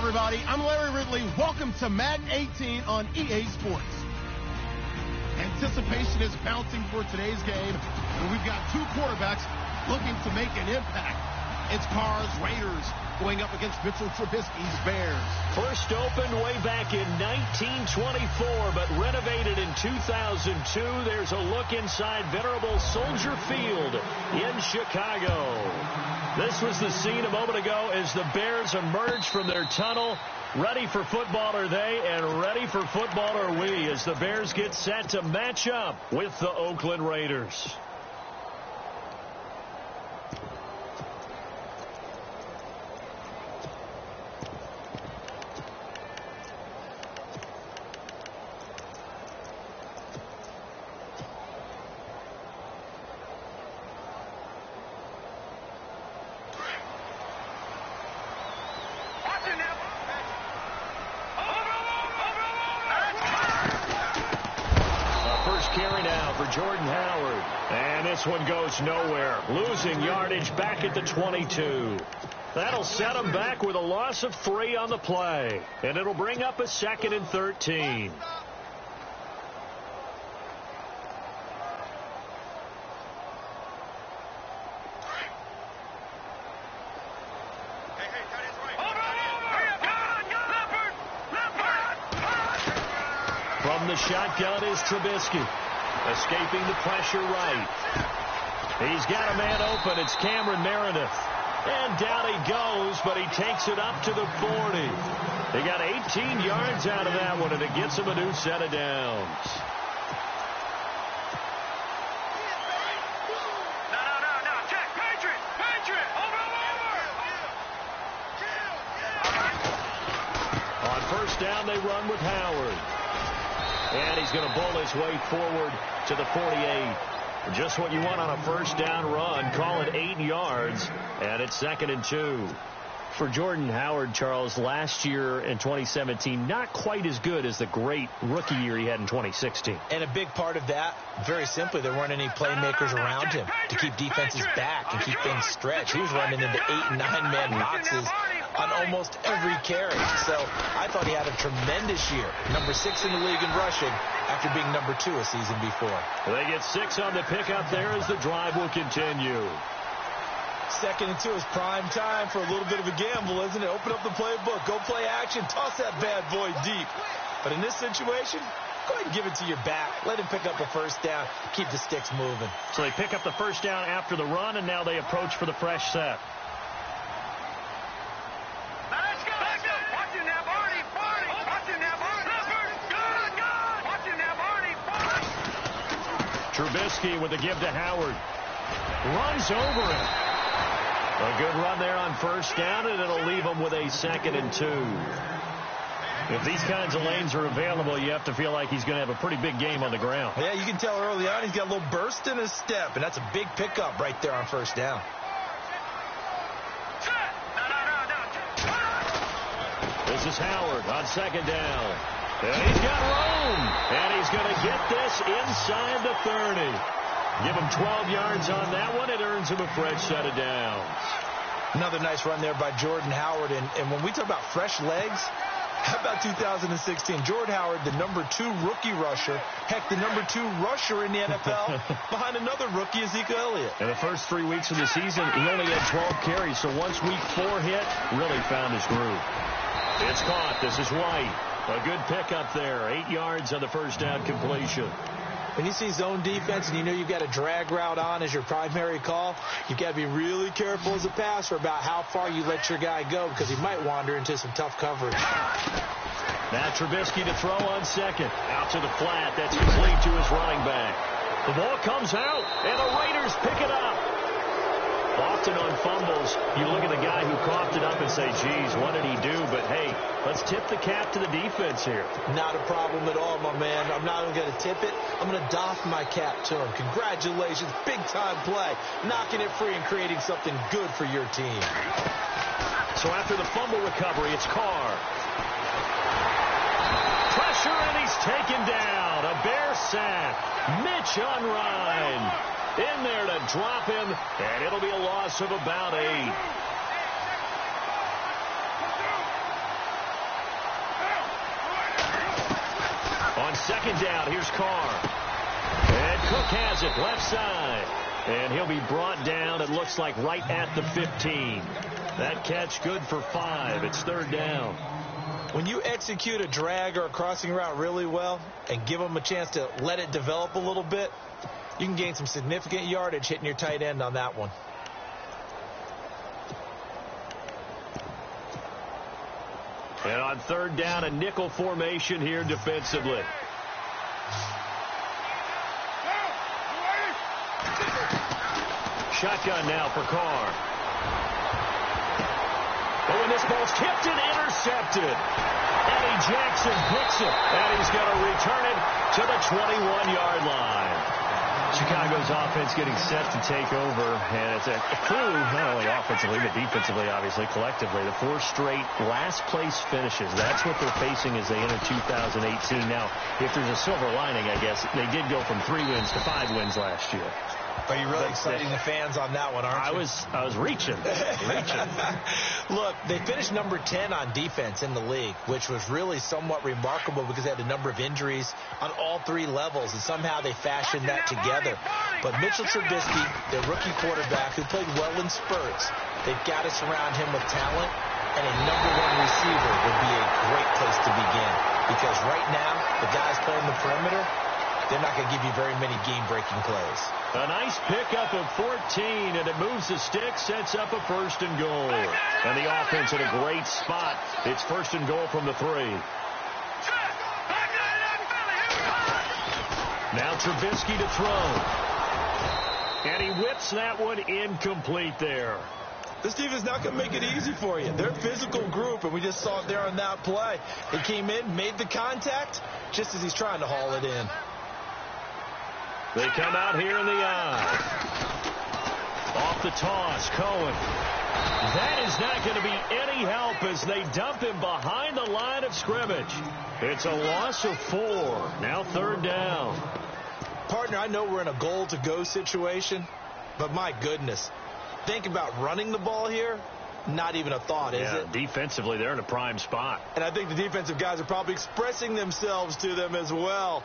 everybody. I'm Larry Ridley. Welcome to Madden 18 on EA Sports. Anticipation is bouncing for today's game, and we've got two quarterbacks looking to make an impact. It's Carr's Raiders going up against Mitchell Trubisky's Bears. First opened way back in 1924, but renovated in 2002. There's a look inside venerable Soldier Field in Chicago. This was the scene a moment ago as the Bears emerged from their tunnel. Ready for football are they, and ready for football are we, as the Bears get set to match up with the Oakland Raiders. Carry now for Jordan Howard. And this one goes nowhere. Losing yardage back at the 22. That'll set him back with a loss of 3 on the play. And it'll bring up a 2nd and 13. From the shotgun is Trubisky. Escaping the pressure right. He's got a man open. It's Cameron Meredith. And down he goes, but he takes it up to the 40. He got 18 yards out of that one, and it gets him a new set of downs. No. Check. Patriot. Over. On first down, they run with Howard. And he's going to bowl his way forward to the 48. Just what you want on a first down run. Call it 8 yards, and it's 2nd and 2. For Jordan Howard, Charles, last year in 2017, not quite as good as the great rookie year he had in 2016. And a big part of that, very simply, there weren't any playmakers around him to keep defenses back and keep things stretched. He was running into 8- and 9-man boxes on almost every carry. So I thought he had a tremendous year. Number 6 in the league in rushing after being number 2 a season before. They get 6 on the pickup there as the drive will continue. 2nd and 2 is prime time for a little bit of a gamble, isn't it? Open up the playbook, go play action, toss that bad boy deep. But in this situation, go ahead and give it to your back. Let him pick up a first down, keep the sticks moving. So they pick up the first down after the run, and now they approach for the fresh set. Trubisky with the give to Howard. Runs over him. A good run there on first down, and it'll leave him with a 2nd and 2. If these kinds of lanes are available, you have to feel like he's going to have a pretty big game on the ground. Yeah, you can tell early on he's got a little burst in his step, and that's a big pickup right there on first down. This is Howard on 2nd down. And he's got room. And he's going to get this inside the 30. Give him 12 yards on that one. It earns him a fresh set of downs. Another nice run there by Jordan Howard. And when we talk about fresh legs, how about 2016? Jordan Howard, the number 2 rookie rusher. Heck, the number 2 rusher in the NFL behind another rookie, Ezekiel Elliott. In the first 3 weeks of the season, he only had 12 carries. So once week 4 hit, really found his groove. It's caught. This is White. A good pickup there. 8 yards on the first down completion. When you see zone defense and you know you've got a drag route on as your primary call, you've got to be really careful as a passer about how far you let your guy go, because he might wander into some tough coverage. Now Trubisky to throw on 2nd. Out to the flat. That's complete to his running back. The ball comes out, and the Raiders pick it up. Often on fumbles, you look at the guy who coughed it up and say, geez, what did he do? But, hey, let's tip the cap to the defense here. Not a problem at all, my man. I'm not even going to tip it. I'm going to doff my cap to him. Congratulations. Big-time play. Knocking it free and creating something good for your team. So after the fumble recovery, it's Carr. Pressure, and he's taken down. A Bear sack. Mitch Unrein in there to drop him, and it'll be a loss of about 8. second down. Here's Carr. And Cook has it left side. And he'll be brought down, it looks like, right at the 15. That catch good for 5. It's third down. When you execute a drag or a crossing route really well and give them a chance to let it develop a little bit, you can gain some significant yardage hitting your tight end on that one. And on third down, a nickel formation here defensively. Shotgun now for Carr. Oh, and this ball's tipped and intercepted. Eddie Jackson picks it, and he's going to return it to the 21-yard line. Chicago's offense getting set to take over, and it's a crew, not only offensively, but defensively, obviously, collectively. The 4 straight last-place finishes. That's what they're facing as they enter 2018. Now, if there's a silver lining, I guess, they did go from 3 wins to 5 wins last year. Are you really exciting the fans on that one, aren't you? I was reaching. Look, they finished number 10 on defense in the league, which was really somewhat remarkable because they had a number of injuries on all 3 levels, and somehow they fashioned that together. But Mitchell Trubisky, their rookie quarterback, who played well in spurts, they've got to surround him with talent, and a number 1 receiver would be a great place to begin. Because right now, the guys playing the perimeter, they're not going to give you very many game-breaking plays. A nice pickup of 14, and it moves the stick, sets up a first and goal. And the offense in a great spot. It's first and goal from the 3. Now Trubisky to throw. And he whips that one incomplete there. This team is not going to make it easy for you. They're a physical group, and we just saw it there on that play. He came in, made the contact, just as he's trying to haul it in. They come out here in the eye. Off the toss, Cohen. That is not going to be any help as they dump him behind the line of scrimmage. It's a loss of 4. Now third down. Partner, I know we're in a goal-to-go situation, but my goodness, think about running the ball here. Not even a thought, is it? Defensively, they're in a prime spot. And I think the defensive guys are probably expressing themselves to them as well.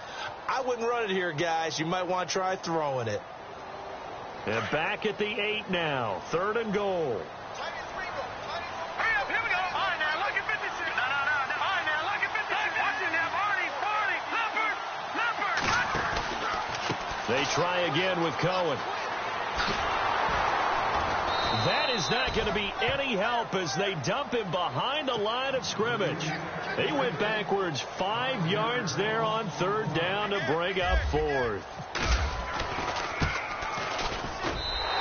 I wouldn't run it here, guys. You might want to try throwing it. And back at the 8 now. Third and goal. They try again with Cohen. That is not going to be any help as they dump him behind the line of scrimmage. He went backwards 5 yards there on third down to bring up 4th.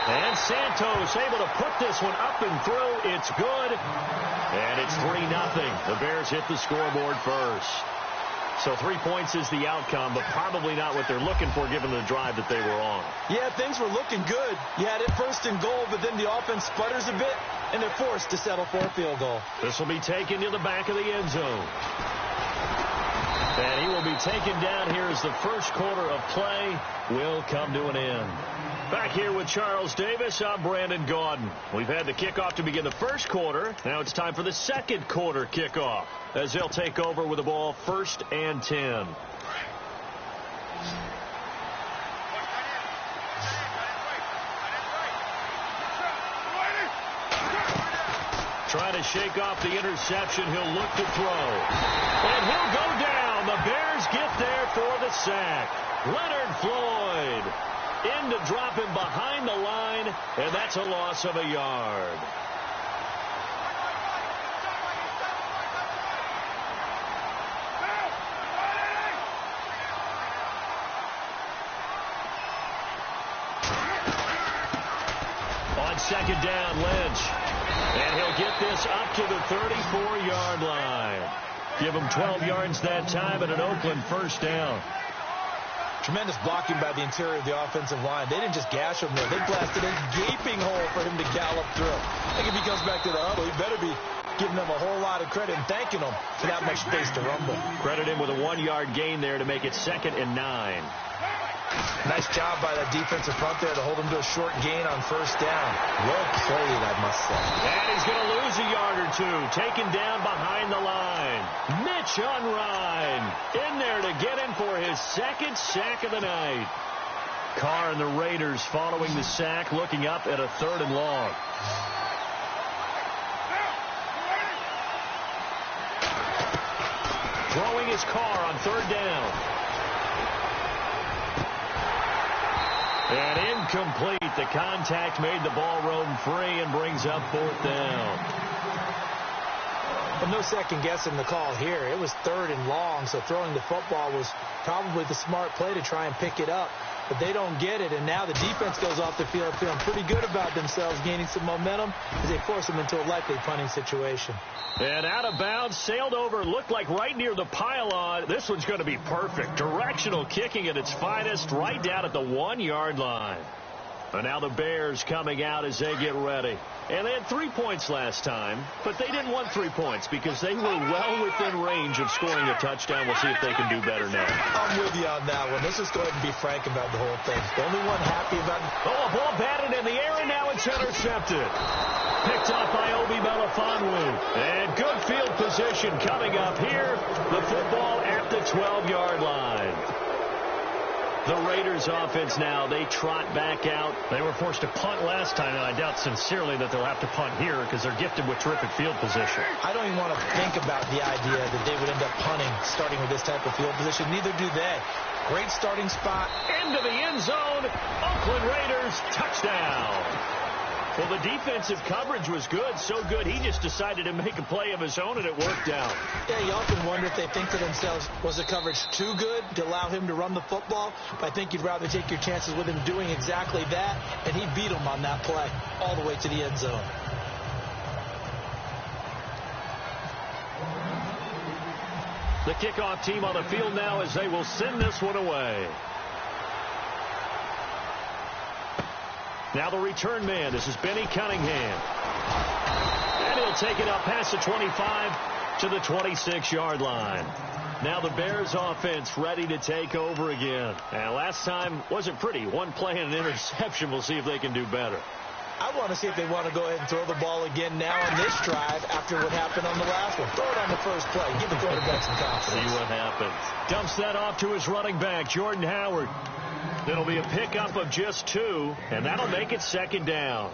And Santos able to put this one up and through. It's good. And it's 3-0. The Bears hit the scoreboard first. So 3 points is the outcome, but probably not what they're looking for given the drive that they were on. Yeah, things were looking good. You had it first and goal, but then the offense sputters a bit, and they're forced to settle for a field goal. This will be taken to the back of the end zone. And he will be taken down here as the first quarter of play will come to an end. Back here with Charles Davis, I'm Brandon Gaudin. We've had the kickoff to begin the first quarter. Now it's time for the second quarter kickoff as they'll take over with the ball first and 10. Trying to shake off the interception. He'll look to throw. And he'll go down. The Bears get there for the sack. Leonard Floyd in to drop him behind the line, and that's a loss of a yard. On second down, Lynch. And he'll get this up to the 34-yard line. Give him 12 yards that time and an Oakland first down. Tremendous blocking by the interior of the offensive line. They didn't just gash him there. They blasted a gaping hole for him to gallop through. I think if he comes back to the huddle, he better be giving them a whole lot of credit and thanking them for that much space to rumble. Credit him with a 1-yard gain there to make it 2nd and 9. Nice job by that defensive front there to hold him to a short gain on first down. Well played, I must say. And he's going to lose a yard or 2, taken down behind the line. Mitch on Ryan. In there to get him for his second sack of the night. Carr and the Raiders following the sack, looking up at a 3rd and long. Throwing his Carr on 3rd down. And incomplete. The contact made the ball roam free and brings up 4th down. Well, no second guessing the call here. It was 3rd and long, so throwing the football was probably the smart play to try and pick it up. But they don't get it, and now the defense goes off the field feeling pretty good about themselves, gaining some momentum as they force them into a likely punting situation. And out of bounds, sailed over, looked like right near the pylon. This one's going to be perfect. Directional kicking at its finest, right down at the 1-yard line. And now the Bears coming out as they get ready. And they had 3 points last time, but they didn't want 3 points because they were well within range of scoring a touchdown. We'll see if they can do better now. I'm with you on that one. Let's just go ahead and be frank about the whole thing. The only one happy about it. Oh, a ball batted in the air, and now it's intercepted. Picked off by Obi Melifonwu. And good field position coming up here. The football at the 12-yard line. The Raiders offense now, they trot back out. They were forced to punt last time, and I doubt sincerely that they'll have to punt here because they're gifted with terrific field position. I don't even want to think about the idea that they would end up punting starting with this type of field position. Neither do they. Great starting spot. Into the end zone. Oakland Raiders, touchdown. Well, the defensive coverage was good, so good he just decided to make a play of his own, and it worked out. Yeah, you often wonder if they think to themselves, was the coverage too good to allow him to run the football? But I think you'd rather take your chances with him doing exactly that, and he beat him on that play all the way to the end zone. The kickoff team on the field now as they will send this one away. Now the return man. This is Benny Cunningham. And he'll take it up past the 25 to the 26-yard line. Now the Bears offense ready to take over again. And last time wasn't pretty. One play and an interception. We'll see if they can do better. I want to see if they want to go ahead and throw the ball again now on this drive after what happened on the last one. Throw it on the first play. Give the quarterback some confidence. See what happens. Dumps that off to his running back, Jordan Howard. It'll be a pickup of just 2, and that'll make it 2nd down.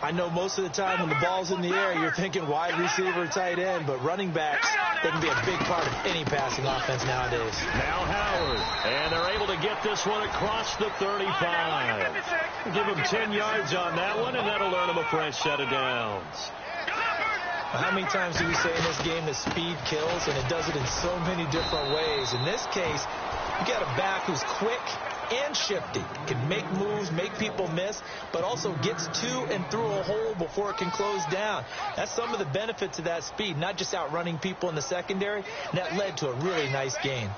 I know most of the time when the ball's in the air, you're thinking wide receiver, tight end, but running backs, they can be a big part of any passing offense nowadays. Now Howard, and they're able to get this one across the 35. Give him 10 yards on that one, and that'll earn him a fresh set of downs. How many times do we say in this game that speed kills, and it does it in so many different ways? In this case, you got a back who's quick and shifty, can make moves, make people miss, but also gets to and through a hole before it can close down. That's some of the benefits of that speed, not just outrunning people in the secondary, and that led to a really nice gain.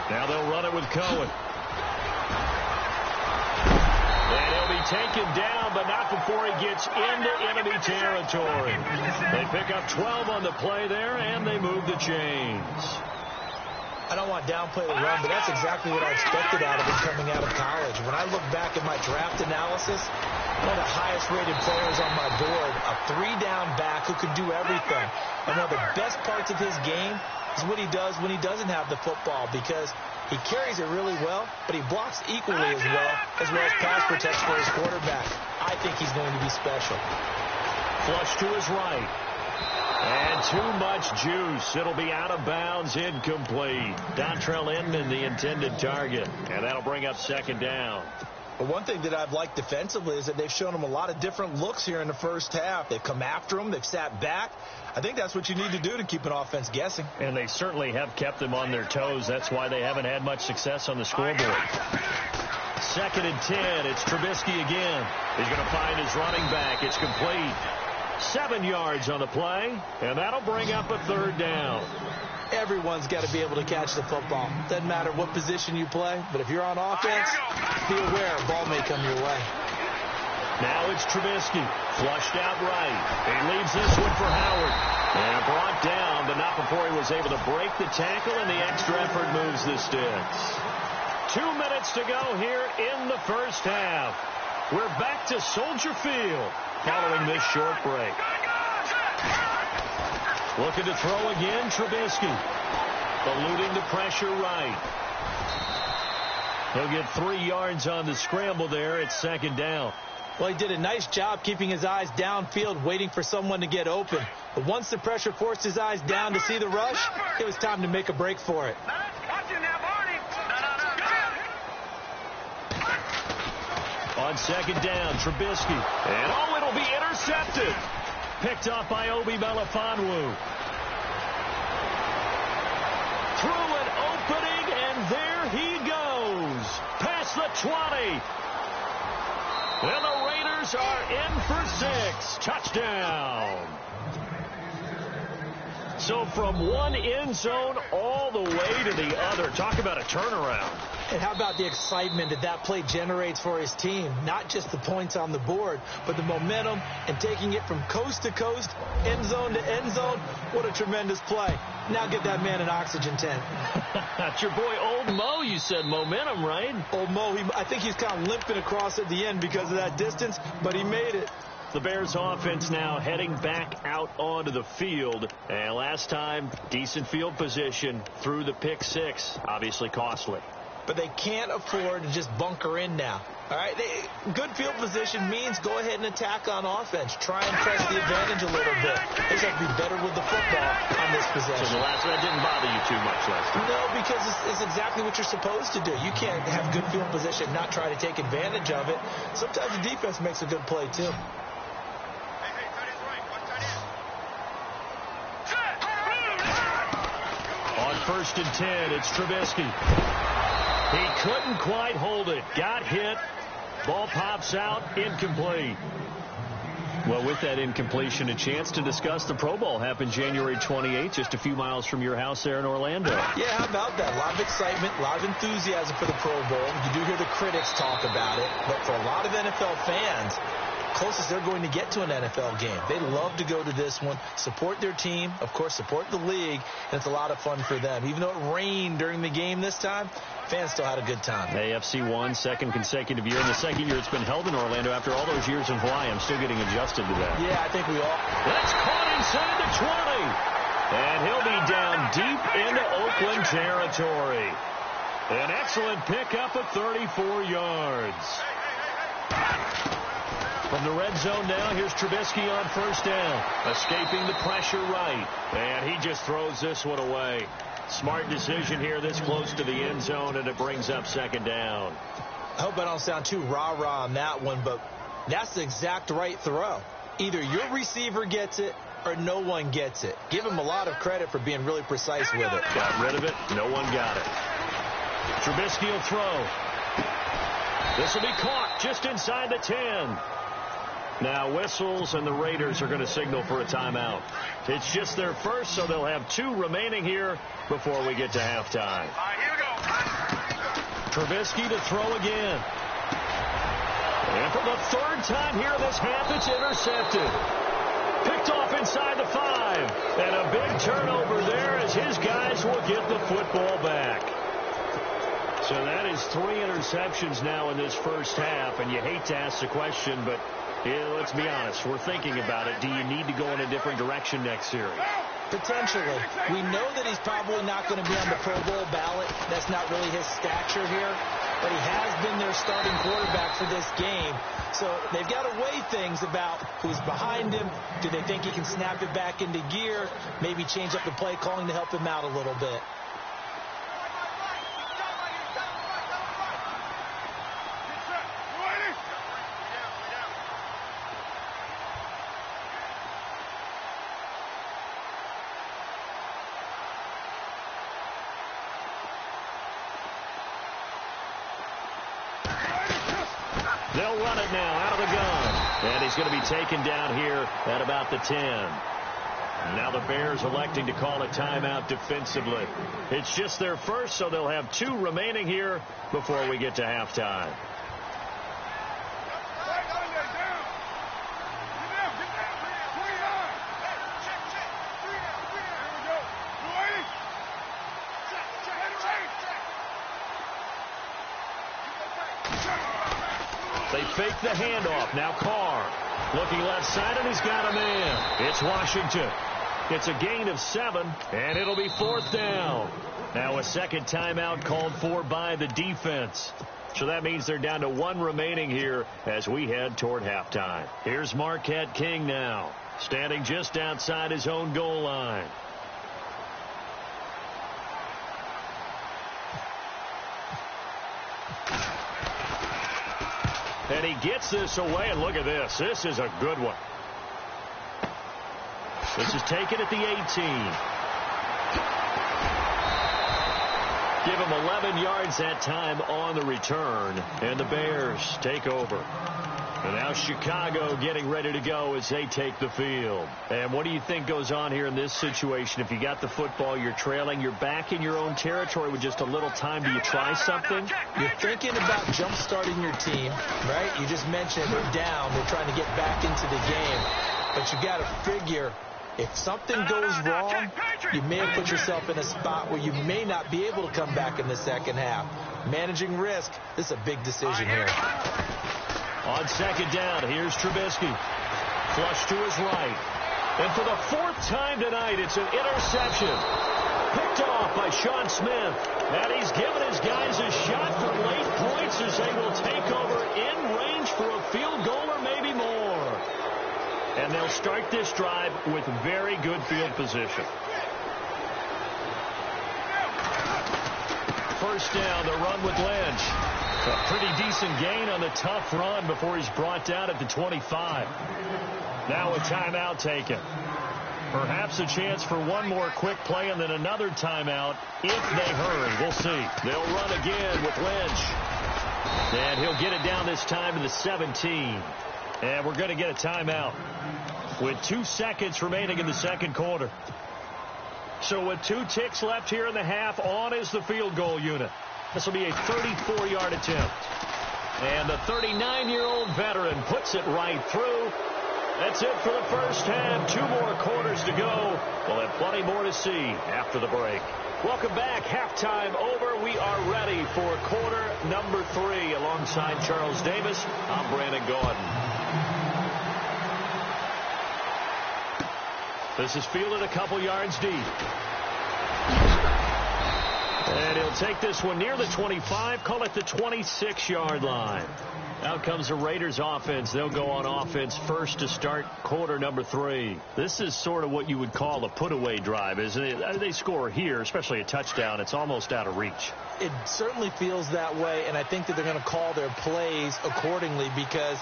Now they'll run it with Cohen. And he'll be taken down, but not before he gets into enemy territory. They pick up 12 on the play there, and they move the chains. I don't want to downplay the run, but that's exactly what I expected out of him coming out of college. When I look back at my draft analysis, one of the highest-rated players on my board, a 3-down back who could do everything. And one of the best parts of his game is what he does when he doesn't have the football, because he carries it really well, but he blocks equally as well as pass protects for his quarterback. I think he's going to be special. Flush to his right. And too much juice. It'll be out of bounds, incomplete. Dontrell Inman, the intended target. And that'll bring up 2nd down. But one thing that I've liked defensively is that they've shown him a lot of different looks here in the first half. They've come after him. They've sat back. I think that's what you need to do to keep an offense guessing. And they certainly have kept them on their toes. That's why they haven't had much success on the scoreboard. 2nd and 10. It's Trubisky again. He's going to find his running back. It's complete. 7 yards on the play, and that'll bring up a 3rd down. Everyone's got to be able to catch the football. Doesn't matter what position you play, but if you're on offense, be aware a ball may come your way. Now it's Trubisky, flushed out right. He leaves this one for Howard. And brought down, but not before he was able to break the tackle, and the extra effort moves the sticks. 2 minutes to go here in the first half. We're back to Soldier Field following this short break. Looking to throw again, Trubisky. Eluding the pressure right. He'll get 3 yards on the scramble there. It's second down. Well, he did a nice job keeping his eyes downfield, waiting for someone to get open. But once the pressure forced his eyes down to see the rush, it was time to make a break for it. On second down, Trubisky. And it'll be intercepted. Picked off by Obi Melifonwu. Through an opening, and there he goes. Past the 20. And the Raiders are in for 6. Touchdown. So from one end zone all the way to the other. Talk about a turnaround. And how about the excitement that play generates for his team? Not just the points on the board, but the momentum and taking it from coast to coast, end zone to end zone. What a tremendous play. Now get that man an oxygen tent. That's your boy Old Mo. You said momentum, right? Old Mo, I think he's kind of limping across at the end because of that distance, but he made it. The Bears offense now heading back out onto the field. And last time, decent field position through the pick 6. Obviously costly. But they can't afford to just bunker in now. All right, good field position means go ahead and attack on offense. Try and press the advantage a little bit. They just have to be better with the football on this possession. So the last one didn't bother you too much last time? No, because it's exactly what you're supposed to do. You can't have good field position and not try to take advantage of it. Sometimes the defense makes a good play, too. On 1st and 10, it's Trubisky. He couldn't quite hold it. Got hit. Ball pops out. Incomplete. Well, with that incompletion, a chance to discuss the Pro Bowl happened January 28th, just a few miles from your house there in Orlando. Yeah, how about that? A lot of excitement, a lot of enthusiasm for the Pro Bowl. You do hear the critics talk about it, but for a lot of NFL fans, closest they're going to get to an NFL game. They love to go to this one, support their team, of course, support the league, and it's a lot of fun for them. Even though it rained during the game this time, fans still had a good time. AFC won, second consecutive year, and the second year it's been held in Orlando after all those years in Hawaii. I'm still getting adjusted to that. Yeah, I think we all. That's caught inside the 20. And he'll be down deep into Oakland territory. An excellent pickup of 34 yards. From the red zone now, here's Trubisky on 1st down. Escaping the pressure right. And he just throws this one away. Smart decision here this close to the end zone, and it brings up 2nd down. I hope I don't sound too rah-rah on that one, but that's the exact right throw. Either your receiver gets it or no one gets it. Give him a lot of credit for being really precise with it. Got rid of it. No one got it. Trubisky will throw. This will be caught just inside the 10. Now whistles, and the Raiders are going to signal for a timeout. It's just their first, so they'll have 2 remaining here before we get to halftime. Here we go. Trubisky to throw again. And for the 3rd time here this half, it's intercepted. Picked off inside the 5. And a big turnover there as his guys will get the football back. So that is 3 interceptions now in this first half, and you hate to ask the question, but yeah, let's be honest. We're thinking about it. Do you need to go in a different direction next series? Potentially. We know that he's probably not going to be on the Pro Bowl ballot. That's not really his stature here. But he has been their starting quarterback for this game. So they've got to weigh things about who's behind him. Do they think he can snap it back into gear? Maybe change up the play calling to help him out a little bit. They'll run it now out of the gun. And he's going to be taken down here at about the 10. Now the Bears electing to call a timeout defensively. It's just their first, so they'll have 2 remaining here before we get to halftime. They fake the handoff. Now Carr looking left side, and he's got a man. It's Washington. It's a gain of 7, and it'll be 4th down. Now a second timeout called for by the defense. So that means they're down to 1 remaining here as we head toward halftime. Here's Marquette King now, standing just outside his own goal line. And he gets this away, and look at this. This is a good one. This is taken at the 18. Give him 11 yards that time on the return. And the Bears take over. And now Chicago getting ready to go as they take the field. And what do you think goes on here in this situation? If you got the football, you're trailing, you're back in your own territory with just a little time. Do you try something? You're thinking about jump-starting your team, right? You just mentioned they're down. They're trying to get back into the game. But you got to figure, if something goes wrong, you may have put yourself in a spot where you may not be able to come back in the second half. Managing risk, this is a big decision here. On second down, here's Trubisky. Flush to his right. And for the 4th time tonight, it's an interception. Picked off by Sean Smith. And he's given his guys a shot for late points as they will take over in range for a field goal or maybe more. And they'll start this drive with very good field position. First down, the run with Lynch. A pretty decent gain on the tough run before he's brought down at the 25. Now a timeout taken. Perhaps a chance for one more quick play and then another timeout if they hurry. We'll see. They'll run again with Lynch. And he'll get it down this time to the 17. And we're going to get a timeout with 2 seconds remaining in the second quarter. So with 2 ticks left here in the half, on is the field goal unit. This will be a 34-yard attempt. And the 39-year-old veteran puts it right through. That's it for the first half. 2 more quarters to go. We'll have plenty more to see after the break. Welcome back. Halftime over. We are ready for quarter number 3. Alongside Charles Davis, I'm Brandon Gordon. This is fielded a couple yards deep. And he'll take this one near the 25, call it the 26-yard line. Out comes the Raiders offense. They'll go on offense first to start quarter number 3. This is sort of what you would call a put-away drive, isn't it? They score here, especially a touchdown. It's almost out of reach. It certainly feels that way, and I think that they're going to call their plays accordingly because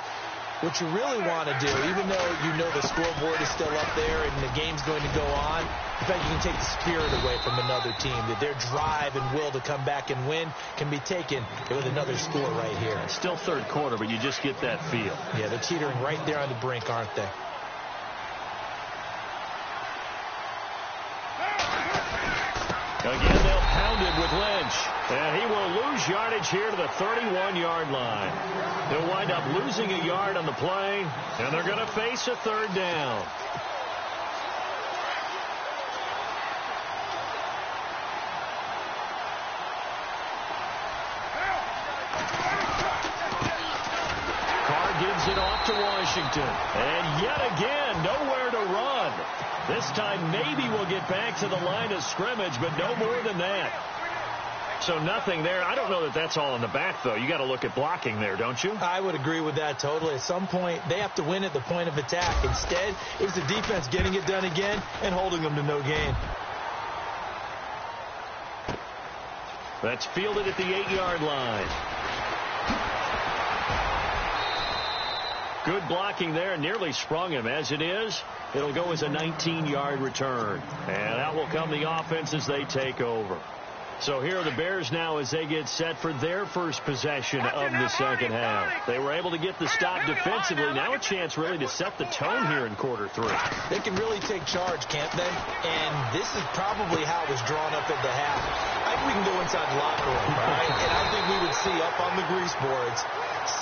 what you really want to do, even though you know the scoreboard is still up there and the game's going to go on, in fact, you can take the spirit away from another team. That their drive and will to come back and win can be taken with another score right here. It's still third quarter, but you just get that feel. Yeah, they're teetering right there on the brink, aren't they? Again, they'll pound it with Lynch. And he will lose yardage here to the 31-yard line. He'll wind up losing a yard on the play, and they're going to face a third down. Carr gives it off to Washington. And yet again, nowhere to run. This time maybe we'll get back to the line of scrimmage, but no more than that. So nothing there. I don't know that that's all in the back, though. You got to look at blocking there, don't you? I would agree with that totally. At some point, they have to win at the point of attack. Instead, it was the defense getting it done again and holding them to no gain. That's fielded at the 8-yard line. Good blocking there. Nearly sprung him. As it is, it'll go as a 19-yard return. And out will come the offense as they take over. So here are the Bears now as they get set for their first possession of the second half. They were able to get the stop defensively. Now a chance really to set the tone here in quarter 3. They can really take charge, can't they? And this is probably how it was drawn up at the half. I think we can go inside the locker room, right? And I think we would see up on the grease boards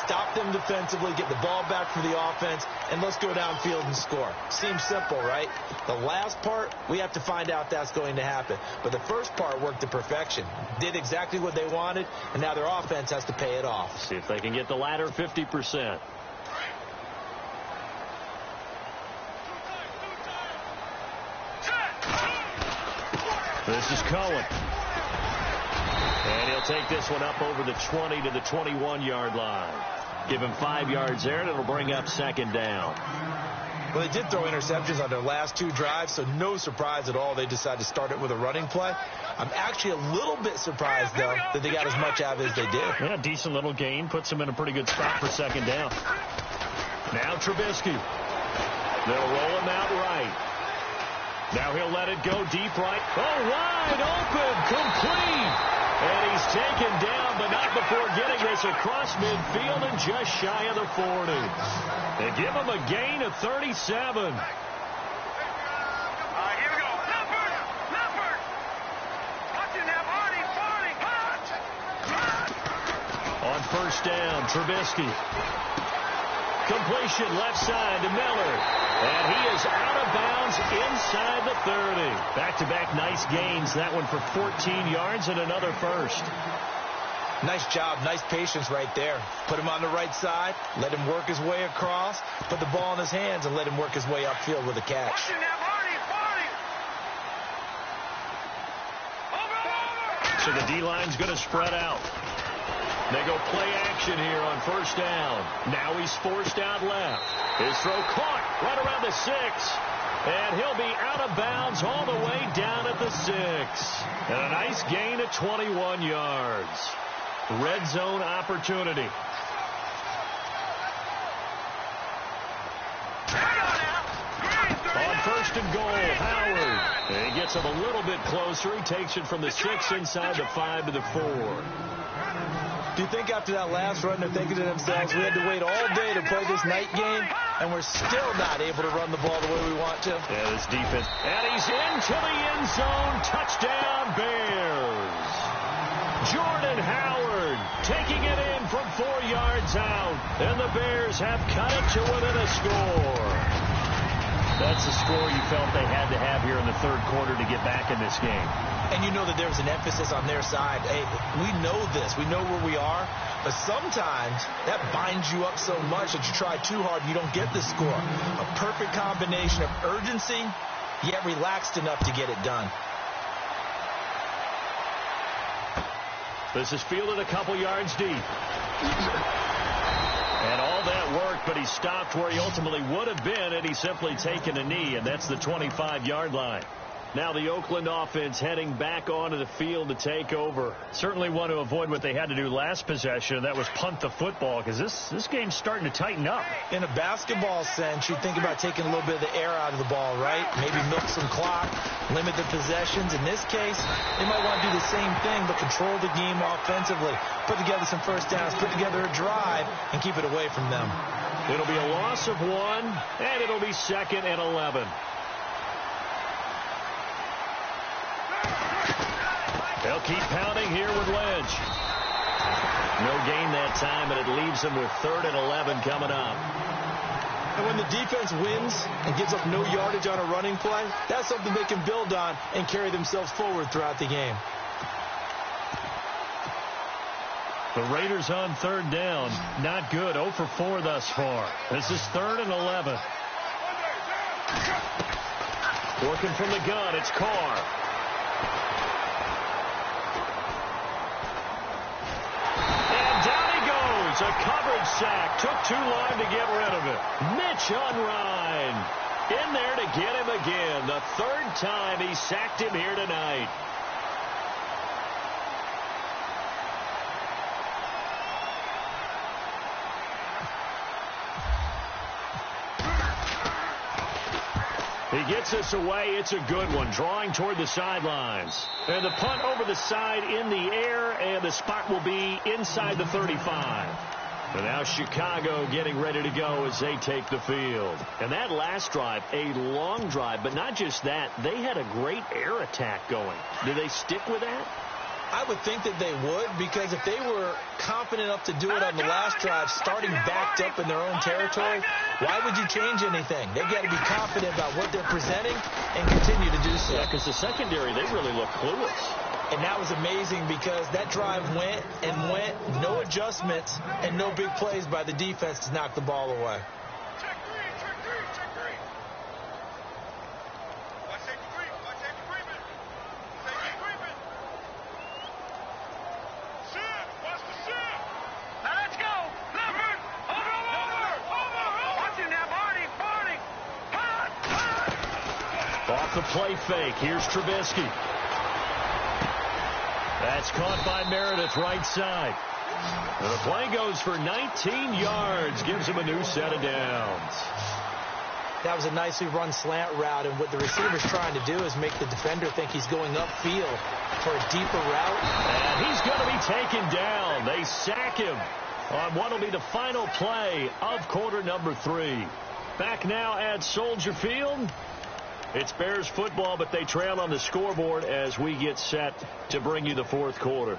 stop them defensively, get the ball back for the offense, and let's go downfield and score. Seems simple, right? The last part, we have to find out that's going to happen. But the first part worked to perfection. Did exactly what they wanted, and now their offense has to pay it off. See if they can get the latter 50%. This is Cohen. And he'll take this one up over the 20 to the 21-yard line. Give him 5 yards there, and it'll bring up second down. Well, they did throw interceptions on their last 2 drives, so no surprise at all they decided to start it with a running play. I'm actually a little bit surprised, though, that they got as much out of it as they did. Yeah, decent little gain. Puts them in a pretty good spot for second down. Now Trubisky. They'll roll him out right. Now he'll let it go deep right. Oh, wide open, complete. And he's taken down, but not before getting this across midfield and just shy of the 40. They give him a gain of 37. Here we go. Leopard. Watch it now, Barney. On first down, Trubisky. Completion left side to Miller. And he is out of bounds inside the 30. Back-to-back nice gains. That one for 14 yards and another first. Nice job, nice patience right there. Put him on the right side, let him work his way across, put the ball in his hands, and let him work his way upfield with a catch. Watch it now, Barney. Over. So the D-line's going to spread out. They go play action here on first down. Now he's forced out left. His throw caught right around the 6. And he'll be out of bounds all the way down at the 6. And a nice gain of 21 yards. Red zone opportunity. On first and goal, Howard. And he gets him a little bit closer. He takes it from the 6 inside the 5 to the 4. Do you think after that last run they're thinking to themselves, we had to wait all day to play this night game, and we're still not able to run the ball the way we want to? Yeah, this defense. And he's into the end zone. Touchdown, Bears. Jordan Howard taking it in from 4 yards out. And the Bears have cut it to within a score. That's the score you felt they had to have here in the third quarter to get back in this game. And you know that there's an emphasis on their side. Hey, we know this. We know where we are. But sometimes that binds you up so much that you try too hard and you don't get the score. A perfect combination of urgency, yet relaxed enough to get it done. This is fielded a couple yards deep. And all that worked, but he stopped where he ultimately would have been had he simply taken a knee, and that's the 25-yard line. Now the Oakland offense heading back onto the field to take over. Certainly want to avoid what they had to do last possession. That was punt the football, because this game's starting to tighten up. In a basketball sense, you think about taking a little bit of the air out of the ball, right? Maybe milk some clock, limit the possessions. In this case, they might want to do the same thing, but control the game offensively. Put together some first downs, put together a drive, and keep it away from them. It'll be a loss of 1, and it'll be 2nd and 11. They'll keep pounding here with Lynch. No gain that time, and it leaves them with 3rd and 11 coming up. And when the defense wins and gives up no yardage on a running play, that's something they can build on and carry themselves forward throughout the game. The Raiders on 3rd down. Not good. 0 for 4 thus far. This is 3rd and 11. Working from the gun, it's Carr. A coverage sack. Took too long to get rid of it. Mitch Unrein in there to get him again. The 3rd time he sacked him here tonight. He gets us away. It's a good one. Drawing toward the sidelines. And the punt over the side in the air, and the spot will be inside the 35. And now Chicago getting ready to go as they take the field. And that last drive, a long drive, but not just that. They had a great air attack going. Do they stick with that? I would think that they would, because if they were confident enough to do it on the last drive, starting backed up in their own territory, why would you change anything? They've got to be confident about what they're presenting and continue to do so. Yeah, because the secondary, they really look clueless. And that was amazing because that drive went and went, no adjustments, and no big plays by the defense to knock the ball away. Check three, check three, check three. Watch safety creep, watch safety creeping. Safety creeping. Shift, watch the shift. Now let's go. Leopard, over. Watch it now, Barney. Hot. Off the play fake, here's Trubisky. That's caught by Meredith, right side. And the play goes for 19 yards, gives him a new set of downs. That was a nicely run slant route, and what the receiver's trying to do is make the defender think he's going upfield for a deeper route. And he's going to be taken down. They sack him on what will be the final play of quarter number 3. Back now at Soldier Field. It's Bears football, but they trail on the scoreboard as we get set to bring you the fourth quarter.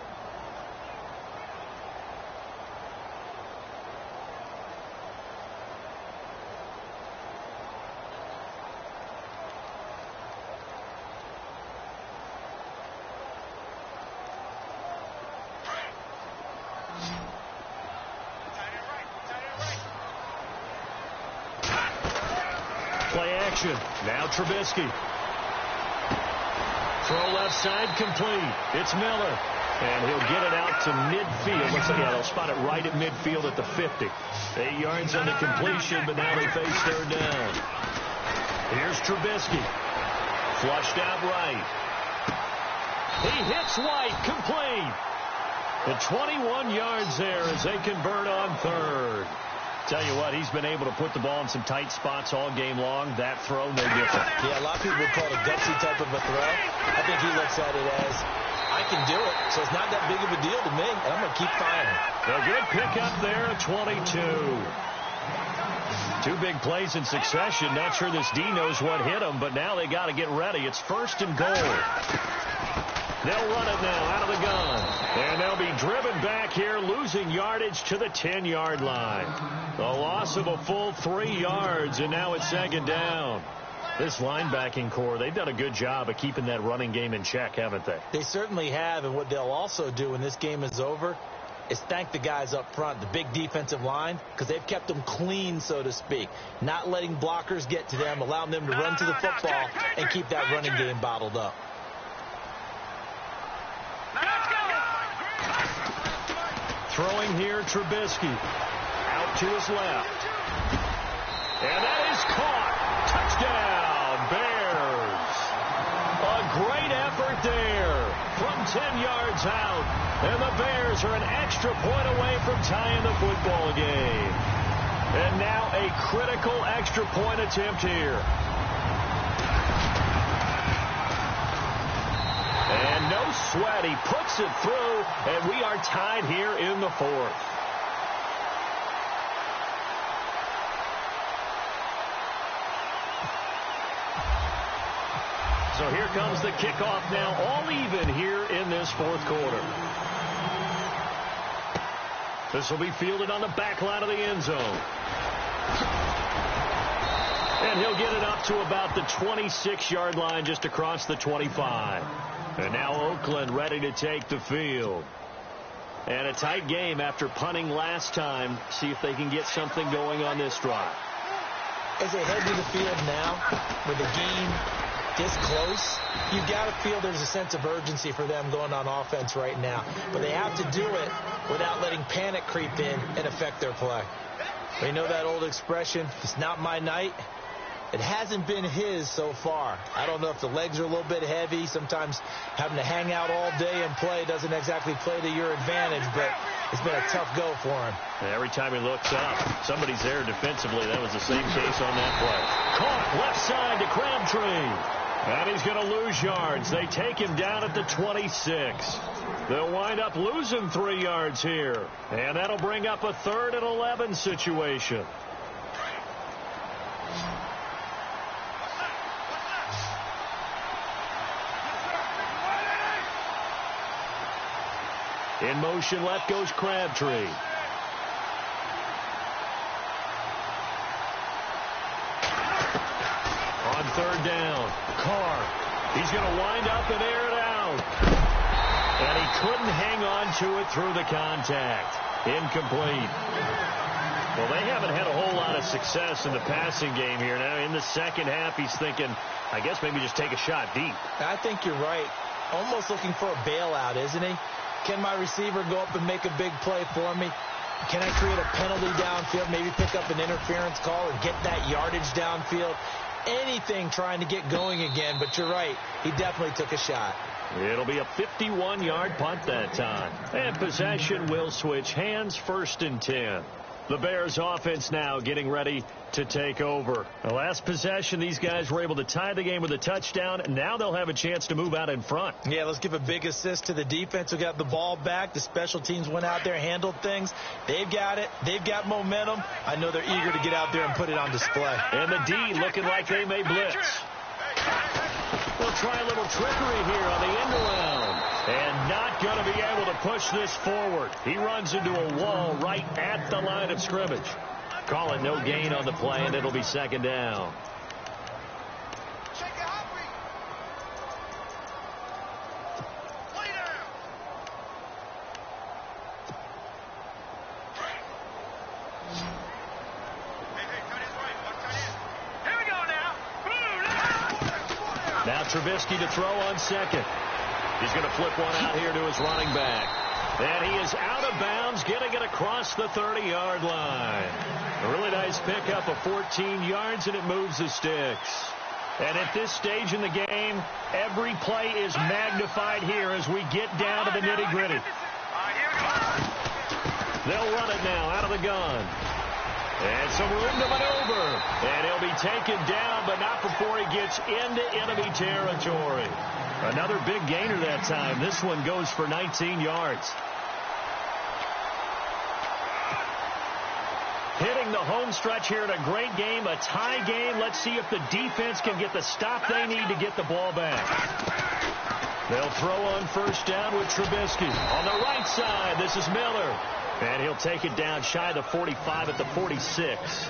Now Trubisky. Throw left side complete. It's Miller. And he'll get it out to midfield. Looks like they'll spot it right at midfield at the 50. 8 yards on the completion, but now they face third down. Here's Trubisky. Flushed out right. He hits White. Complete. The 21 yards there as they convert on third. Tell you what, he's been able to put the ball in some tight spots all game long. That throw, no different. Yeah, a lot of people would call it a gutsy type of a throw. I think he looks at it as, I can do it, so it's not that big of a deal to me, and I'm going to keep firing. A good pickup there at 22. 2 big plays in succession. Not sure this D knows what hit him, but now they got to get ready. It's first and goal. They'll run it now out of the gun. And they'll be driven back here, losing yardage to the 10-yard line. The loss of a full 3 yards, and now it's second down. This linebacking core, they've done a good job of keeping that running game in check, haven't they? They certainly have, and what they'll also do when this game is over is thank the guys up front, the big defensive line, because they've kept them clean, so to speak. Not letting blockers get to them, allowing them to run to the football and keep that running game bottled up. Throwing here, Trubisky. Out to his left. And that is caught. Touchdown, Bears. A great effort there from 10 yards out. And the Bears are an extra point away from tying the football game. And now a critical extra point attempt here. And no sweat. He puts it through, and we are tied here in the fourth. So here comes the kickoff now, all even here in this fourth quarter. This will be fielded on the back line of the end zone. And he'll get it up to about the 26-yard line, just across the 25. And now Oakland ready to take the field. And a tight game after punting last time. See if they can get something going on this drive. As they head to the field now, with the game this close, you've got to feel there's a sense of urgency for them going on offense right now. But they have to do it without letting panic creep in and affect their play. We know that old expression, it's not my night. It hasn't been his so far. I don't know if the legs are a little bit heavy. Sometimes having to hang out all day and play doesn't exactly play to your advantage, but it's been a tough go for him. And every time he looks up, somebody's there defensively. That was the same case on that play. Caught left side to Crabtree. And he's going to lose yards. They take him down at the 26. They'll wind up losing 3 yards here. And that'll bring up a 3rd and 11 situation. In motion left goes Crabtree. On third down, Carr. He's going to wind up and air it out. And he couldn't hang on to it through the contact. Incomplete. Well, they haven't had a whole lot of success in the passing game here. Now, in the second half, he's thinking, I guess maybe just take a shot deep. I think you're right. Almost looking for a bailout, isn't he? Can my receiver go up and make a big play for me? Can I create a penalty downfield, maybe pick up an interference call or get that yardage downfield? Anything trying to get going again, but you're right. He definitely took a shot. It'll be a 51-yard punt that time. And possession will switch hands, 1st and 10. The Bears offense now getting ready to take over. The last possession, these guys were able to tie the game with a touchdown. Now they'll have a chance to move out in front. Yeah, let's give a big assist to the defense who got the ball back. The special teams went out there, handled things. They've got it. They've got momentum. I know they're eager to get out there and put it on display. And the D looking like they may blitz. We'll try a little trickery here on the end around. And not going to be able to push this forward. He runs into a wall right at the line of scrimmage. Call it no gain on the play, and it'll be 2nd down. Now Trubisky to throw on 2nd. He's going to flip one out here to his running back. And he is out of bounds, getting it across the 30-yard line. A really nice pickup of 14 yards, and it moves the sticks. And at this stage in the game, every play is magnified here as we get down to the nitty-gritty. They'll run it now out of the gun. And some room to maneuver. And he'll be taken down, but not before he gets into enemy territory. Another big gainer that time. This one goes for 19 yards. Hitting the home stretch here in a great game, a tie game. Let's see if the defense can get the stop they need to get the ball back. They'll throw on 1st down with Trubisky. On the right side, this is Miller. And he'll take it down shy of the 45 at the 46.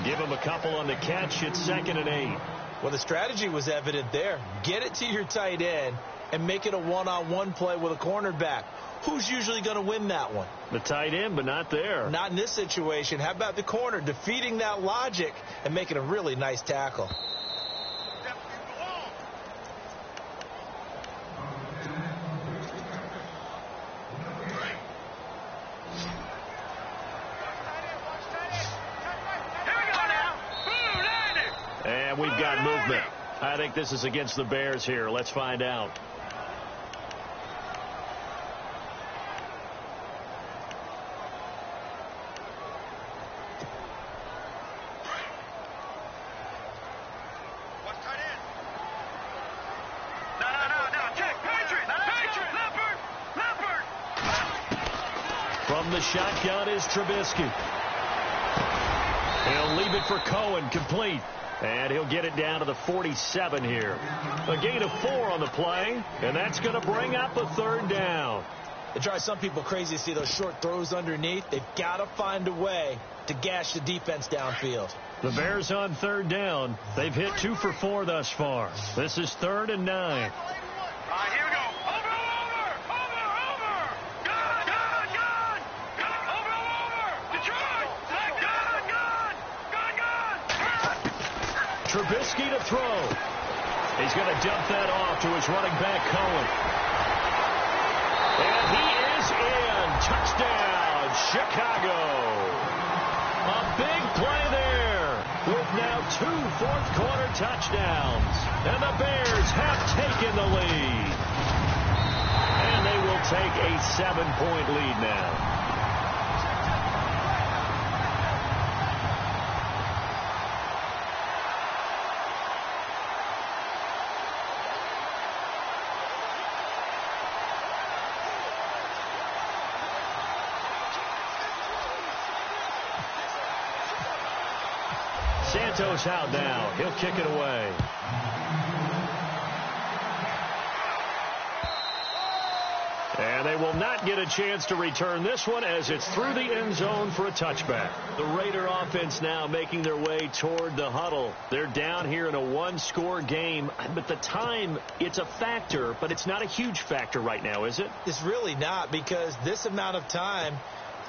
Give him a couple on the catch. It's 2nd and 8. Well, the strategy was evident there. Get it to your tight end and make it a one-on-one play with a cornerback. Who's usually going to win that one? The tight end, but not there. Not in this situation. How about the corner defeating that logic and making a really nice tackle? And we've got movement. I think this is against the Bears here. Let's find out. From the shotgun is Trubisky. He'll leave it for Cohen, complete. And he'll get it down to the 47 here. A gain of 4 on the play, and that's going to bring up a 3rd down. It drives some people crazy to see those short throws underneath. They've got to find a way to gash the defense downfield. The Bears on 3rd down. They've hit 2 for 4 thus far. This is 3rd and 9. Here we go. Over. Detroit. Trubisky to throw. He's going to dump that off to his running back, Cohen. And he is in. Touchdown, Chicago. A big play there with now 2 fourth-quarter touchdowns. And the Bears have taken the lead. And they will take a 7-point lead now. Santos out now. He'll kick it away. And they will not get a chance to return this one as it's through the end zone for a touchback. The Raider offense now making their way toward the huddle. They're down here in a one-score game, but the time, it's a factor, but it's not a huge factor right now, is it? It's really not, because this amount of time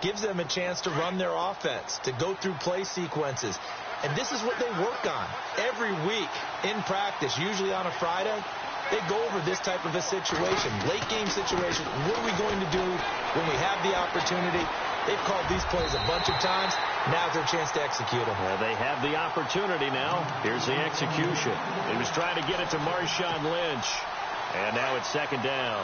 gives them a chance to run their offense, to go through play sequences. And this is what they work on every week in practice, usually on a Friday. They go over this type of a situation, late game situation. What are we going to do when we have the opportunity? They've called these plays a bunch of times. Now's their chance to execute them. Well, they have the opportunity now. Here's the execution. He was trying to get it to Marshawn Lynch. And now it's second down.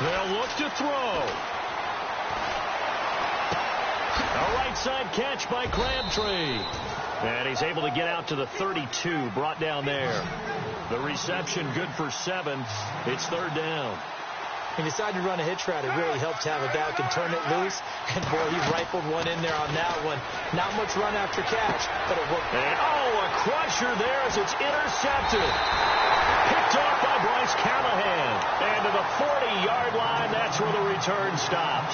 They'll look to throw. A right side catch by Crabtree. And he's able to get out to the 32, brought down there. The reception good for 7. It's third down. He decided to run a hitch route. It really helped to have it back and turn it loose. And, boy, he rifled one in there on that one. Not much run after catch, but it worked. And, a crusher there as it's intercepted. Picked off by Bryce Callahan. And to the 40-yard line, that's where the return stops.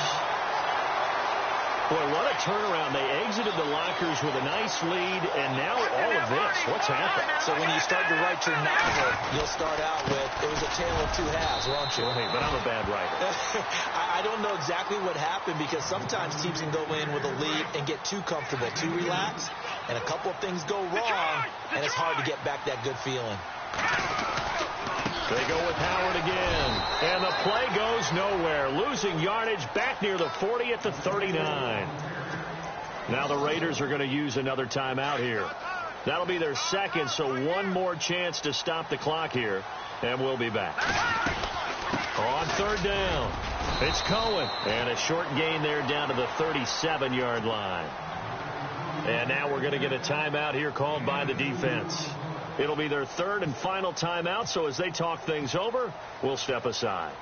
Boy, what a turnaround. They exited the lockers with a nice lead, and now all of this. What's happened? So when you start to write your novel, you'll start out with, it was a tale of two halves, won't you? Hey, but I'm a bad writer. I don't know exactly what happened, because sometimes teams can go in with a lead and get too comfortable, too relaxed, and a couple of things go wrong, and it's hard to get back that good feeling. They go with Howard again. And the play goes nowhere. Losing yardage back near the 40 at the 39. Now the Raiders are going to use another timeout here. That'll be their second, so one more chance to stop the clock here. And we'll be back. On third down, it's Cohen. And a short gain there down to the 37-yard line. And now we're going to get a timeout here called by the defense. It'll be their third and final timeout, so as they talk things over, we'll step aside.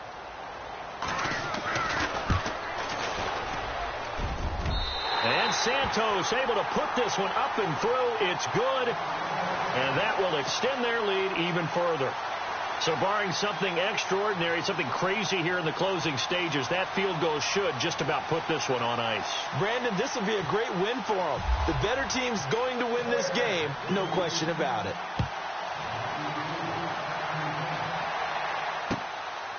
And Santos able to put this one up and through. It's good, and that will extend their lead even further. So barring something extraordinary, something crazy here in the closing stages, that field goal should just about put this one on ice. Brandon, this will be a great win for them. The better team's going to win this game, no question about it.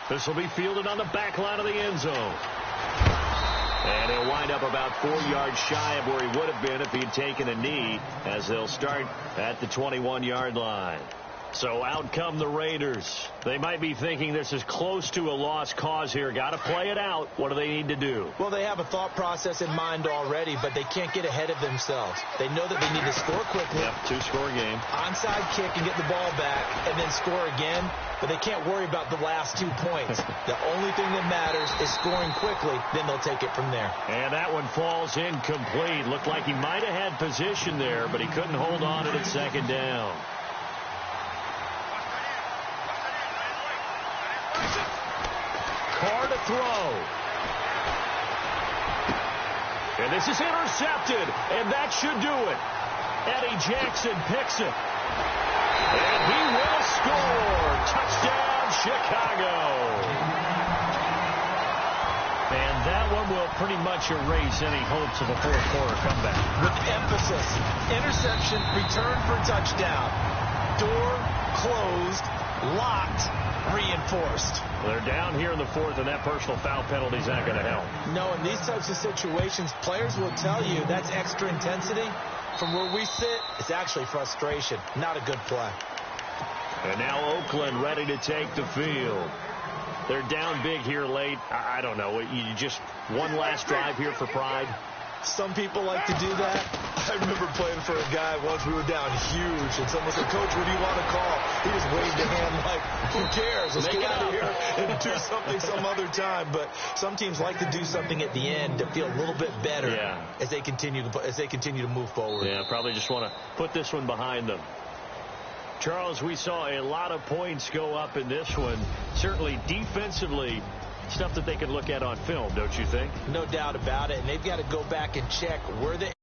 This will be fielded on the back line of the end zone. And he'll wind up about 4 yards shy of where he would have been if he had taken a knee, as they'll start at the 21-yard line. So out come the Raiders. They might be thinking this is close to a lost cause here. Got to play it out. What do they need to do? Well, they have a thought process in mind already, but they can't get ahead of themselves. They know that they need to score quickly. Yep, 2-score game. Onside kick and get the ball back and then score again. But they can't worry about the last 2 points. The only thing that matters is scoring quickly. Then they'll take it from there. And that one falls incomplete. Looked like he might have had position there, but he couldn't hold on to it at second down. Carr to throw. And this is intercepted, and that should do it. Eddie Jackson picks it. And he will score. Touchdown, Chicago. And that one will pretty much erase any hopes of a fourth-quarter comeback. With emphasis. Interception, return for touchdown. Door closed, locked, reinforced. They're down here in the fourth, and that personal foul penalty is not going to help. No, in these types of situations, players will tell you that's extra intensity. From where we sit, it's actually frustration. Not a good play. And now Oakland ready to take the field. They're down big here late. I don't know. You just one last drive here for pride. Some people like to do that. I remember playing for a guy once. We were down huge, and someone said, "Coach, what do you want to call?" He just waved a hand like, "Who cares? Let's get out of here and do something some other time." But some teams like to do something at the end to feel a little bit better as they continue to move forward. Yeah, probably just want to put this one behind them. Charles, we saw a lot of points go up in this one. Certainly defensively, stuff that they can look at on film, don't you think? No doubt about it. And they've got to go back and check where the